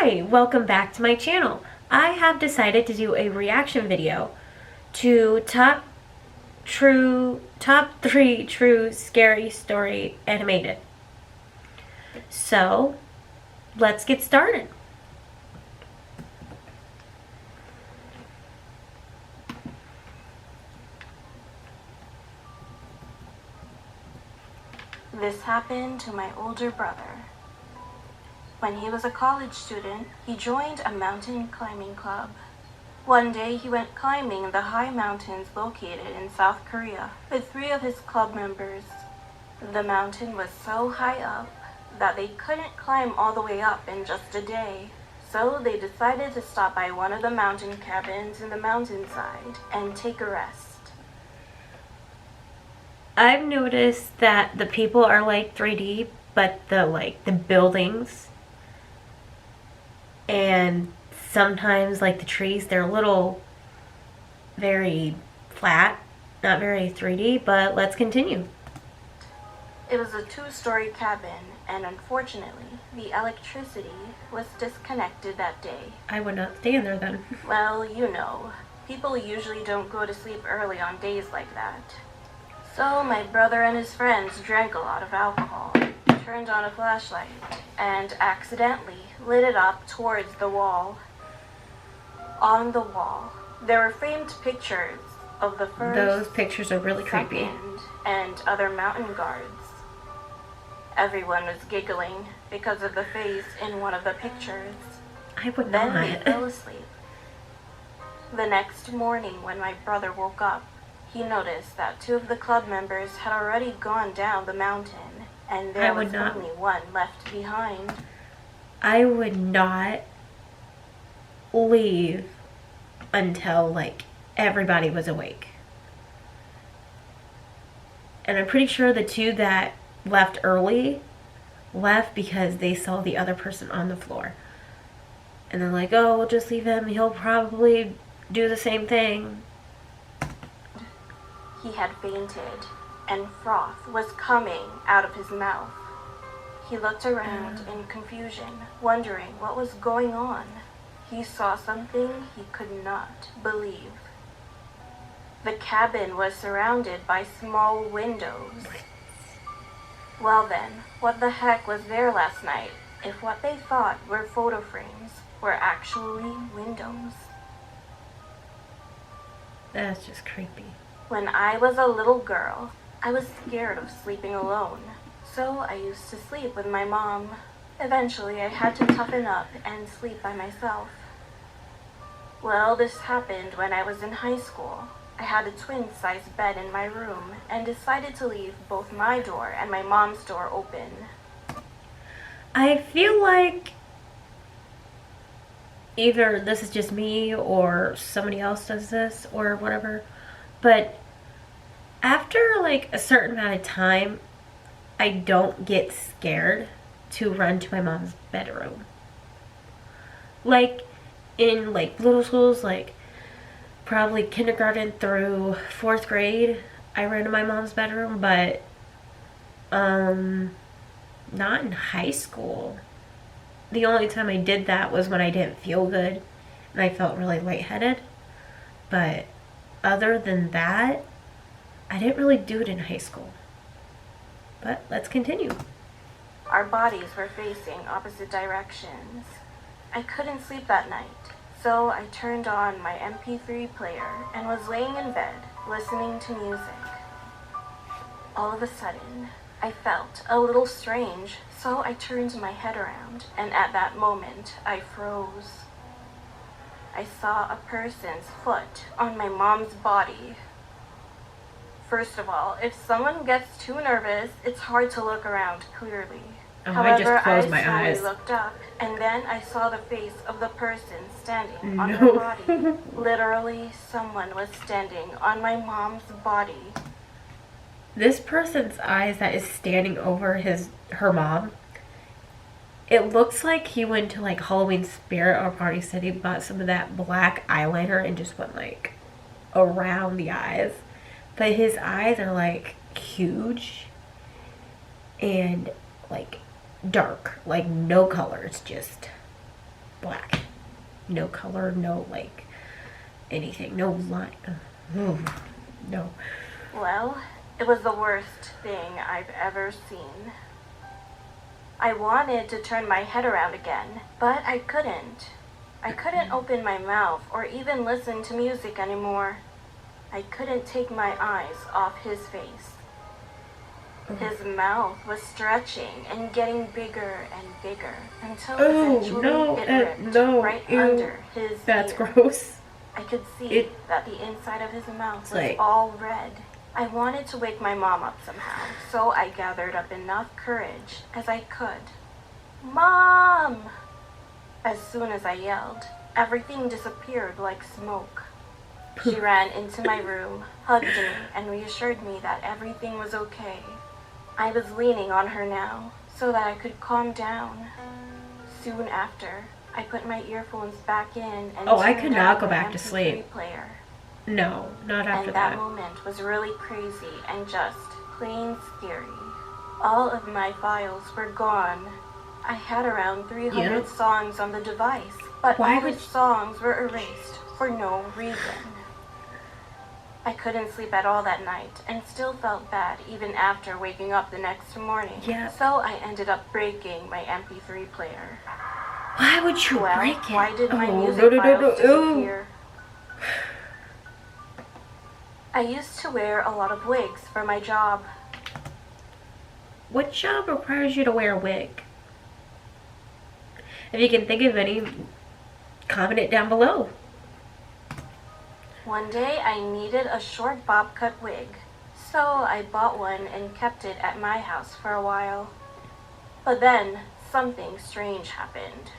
Hi, welcome back to my channel. I have decided to do a reaction video to top 3 true scary story animated. So, let's get started. This happened to my older brother. When he was a college student, he joined a mountain climbing club. One day he went climbing in the high mountains located in South Korea with 3 of his club members. The mountain was so high up that they couldn't climb all the way up in just a day. So they decided to stop by one of the mountain cabins in the mountainside and take a rest. I've noticed that the people are like 3D, but the buildings and sometimes like the trees, they're a little very flat, not very 3D, but let's continue. It was a 2-story cabin, and unfortunately, the electricity was disconnected that day. I would not stay in there then. Well, you know, people usually don't go to sleep early on days like that. So my brother and his friends drank a lot of alcohol, turned on a flashlight, and accidentally lit it up towards the wall. On the wall, there were framed pictures of the first, those pictures are really creepy, second, and other mountain guards. Everyone was giggling because of the face in one of the pictures. I would Then not. they fell asleep. The next morning when my brother woke up, he noticed that 2 of the club members had already gone down the mountain, and there was only one left behind. I would not leave until everybody was awake. And I'm pretty sure the 2 that left early left because they saw the other person on the floor. And they're like, oh, we'll just leave him. He'll probably do the same thing. He had fainted, and froth was coming out of his mouth. He looked around in confusion, wondering what was going on. He saw something he could not believe. The cabin was surrounded by small windows. Well then, what the heck was there last night if what they thought were photo frames were actually windows? That's just creepy. When I was a little girl, I was scared of sleeping alone, so I used to sleep with my mom. Eventually, I had to toughen up and sleep by myself. Well, this happened when I was in high school. I had a twin-size bed in my room and decided to leave both my door and my mom's door open. I feel like either this is just me or somebody else does this or whatever, but after a certain amount of time, I don't get scared to run to my mom's bedroom. In little schools, probably kindergarten through 4th grade, I ran to my mom's bedroom, but not in high school. The only time I did that was when I didn't feel good and I felt really lightheaded. But other than that, I didn't really do it in high school. But let's continue. Our bodies were facing opposite directions. I couldn't sleep that night, so I turned on my MP3 player and was laying in bed, listening to music. All of a sudden, I felt a little strange, so I turned my head around, and at that moment, I froze. I saw a person's foot on my mom's body. First of all, if someone gets too nervous, it's hard to look around clearly. Oh, However, I just closed my eyes. slowly looked up, and then I saw the face of the person standing on her body. Literally, someone was standing on my mom's body. This person's eyes that is standing over her mom, it looks like he went to Halloween Spirit or Party City, bought some of that black eyeliner and just went around the eyes. But his eyes are huge and dark, no color. It's just black. No color, no, like, anything. No line. No. Well, it was the worst thing I've ever seen. I wanted to turn my head around again, but I couldn't. I couldn't open my mouth or even listen to music anymore. I couldn't take my eyes off his face. His mouth was stretching and getting bigger and bigger until eventually it ripped right under his That's ear. gross. I could see that the inside of his mouth was all red. I wanted to wake my mom up somehow, so I gathered up enough courage as I could. Mom! As soon as I yelled, everything disappeared like smoke. She ran into my room, hugged me, and reassured me that everything was okay. I was leaning on her now, so that I could calm down. Soon after, I put my earphones back in and I could not go back to sleep. Player. No, not after and that moment was really crazy and just plain scary. All of my files were gone. I had around 300 songs on the device, but all the songs were erased for no reason. I couldn't sleep at all that night and still felt bad even after waking up the next morning. So I ended up breaking my MP3 player. Why would you break it? Why did my music files disappear? I used to wear a lot of wigs for my job. What job requires you to wear a wig? If you can think of any, comment it down below. One day I needed a short bob cut wig, so I bought one and kept it at my house for a while. But then something strange happened.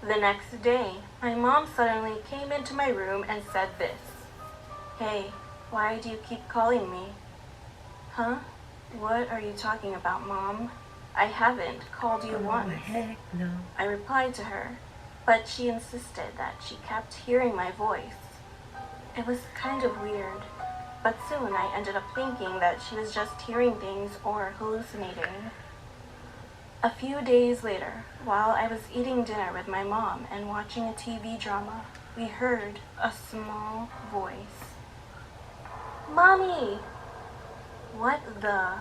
The next day, my mom suddenly came into my room and said this. Hey, why do you keep calling me? Huh? What are you talking about, Mom? I haven't called you once. Heck no. I replied to her, but she insisted that she kept hearing my voice. It was kind of weird, but soon I ended up thinking that she was just hearing things or hallucinating. A few days later, while I was eating dinner with my mom and watching a TV drama, we heard a small voice. Mommy! What the?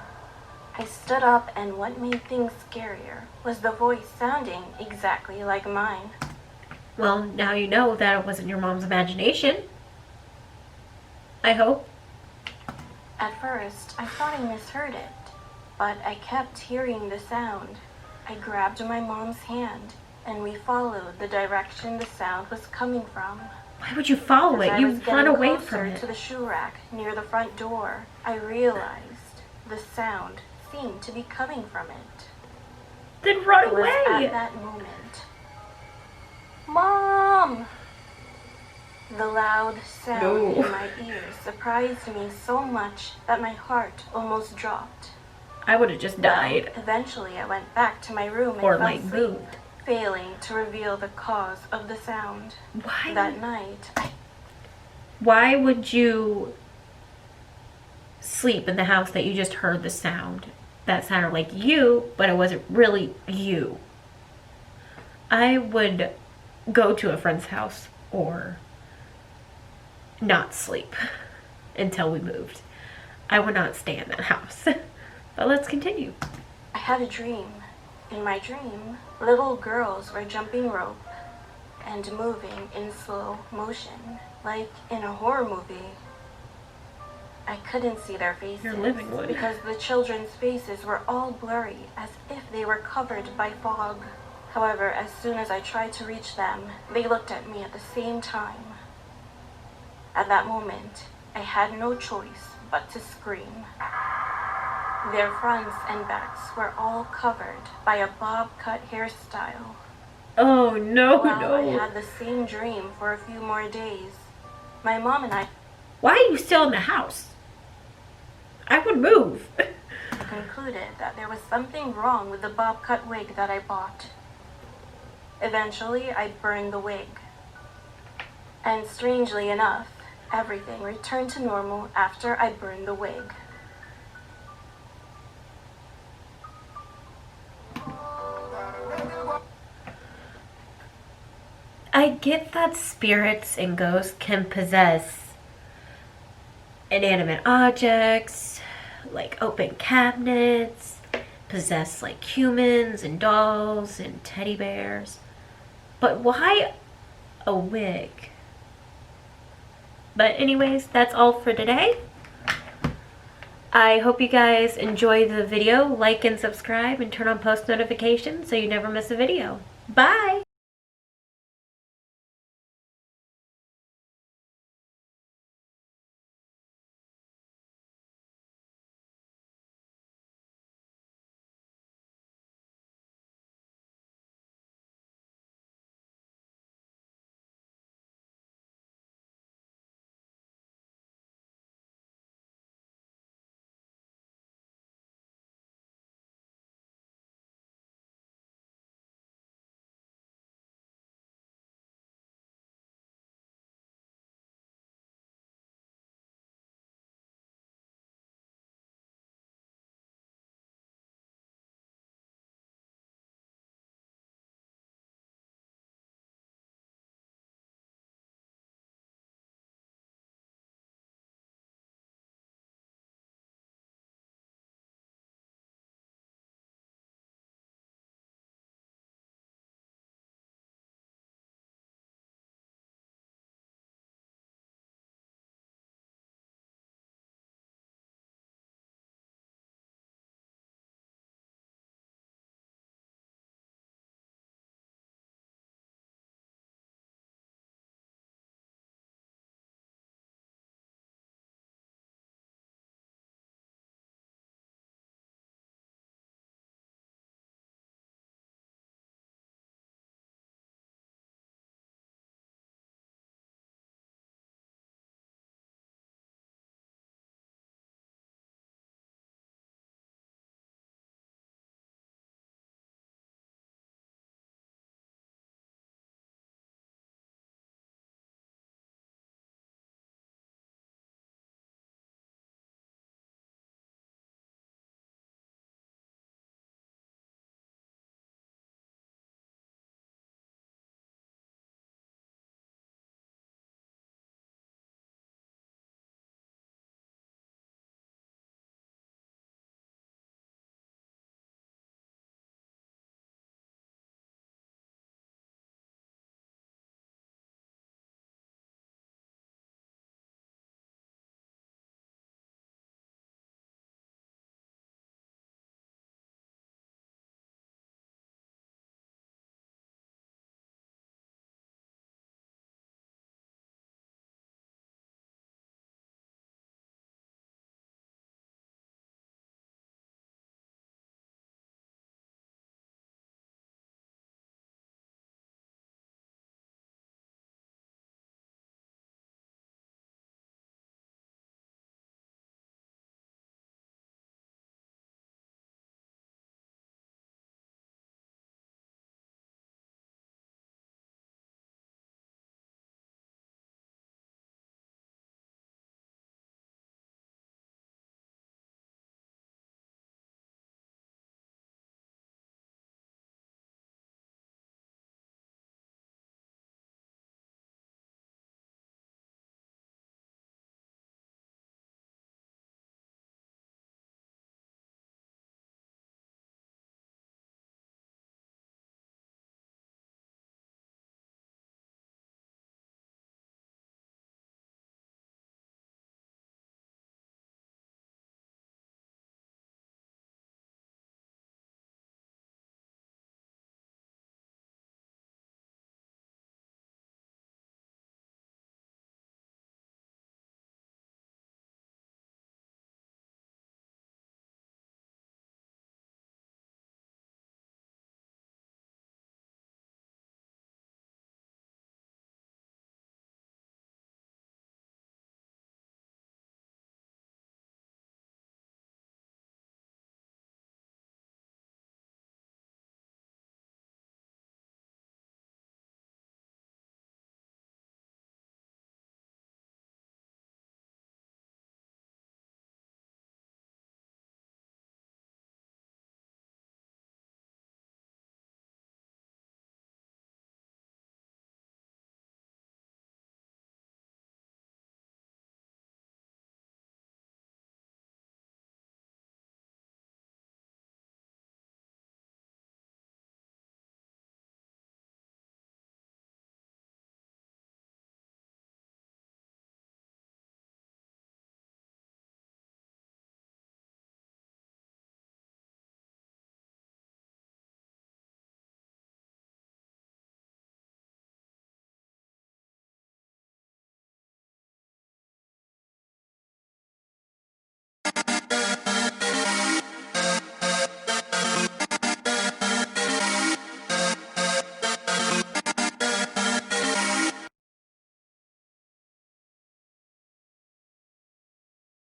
I stood up, and what made things scarier was the voice sounding exactly like mine. Well, now you know that it wasn't your mom's imagination. I hope. At first, I thought I misheard it, but I kept hearing the sound. I grabbed my mom's hand, and we followed the direction the sound was coming from. Why would you follow it? You run away from it. To the shoe rack near the front door, I realized the sound seemed to be coming from it. Then run away! It was at that moment. Mom! The loud sound in my ears surprised me so much that my heart almost dropped. I would have just died. Eventually, I went back to my room and fell asleep, failing to reveal the cause of the sound. That night, Why would you sleep in the house that you just heard the sound? That sounded like you, but it wasn't really you. I would go to a friend's house or not sleep until we moved. I would not stay in that house. But let's continue. I had a dream. In my dream, little girls were jumping rope and moving in slow motion, like in a horror movie. I couldn't see their faces because the children's faces were all blurry, as if they were covered by fog. However, as soon as I tried to reach them, they looked at me at the same time. At that moment, I had no choice but to scream. Their fronts and backs were all covered by a bob cut hairstyle. Oh no, I had the same dream for a few more days. My mom and I... Why are you still in the house? I would move. concluded that there was something wrong with the bob cut wig that I bought. Eventually, I burned the wig. And strangely enough, everything returned to normal after I burned the wig. I get that spirits and ghosts can possess inanimate objects, like open cabinets, possess like humans and dolls and teddy bears. But why a wig? But anyways, that's all for today. I hope you guys enjoy the video. Like and subscribe and turn on post notifications so you never miss a video. Bye!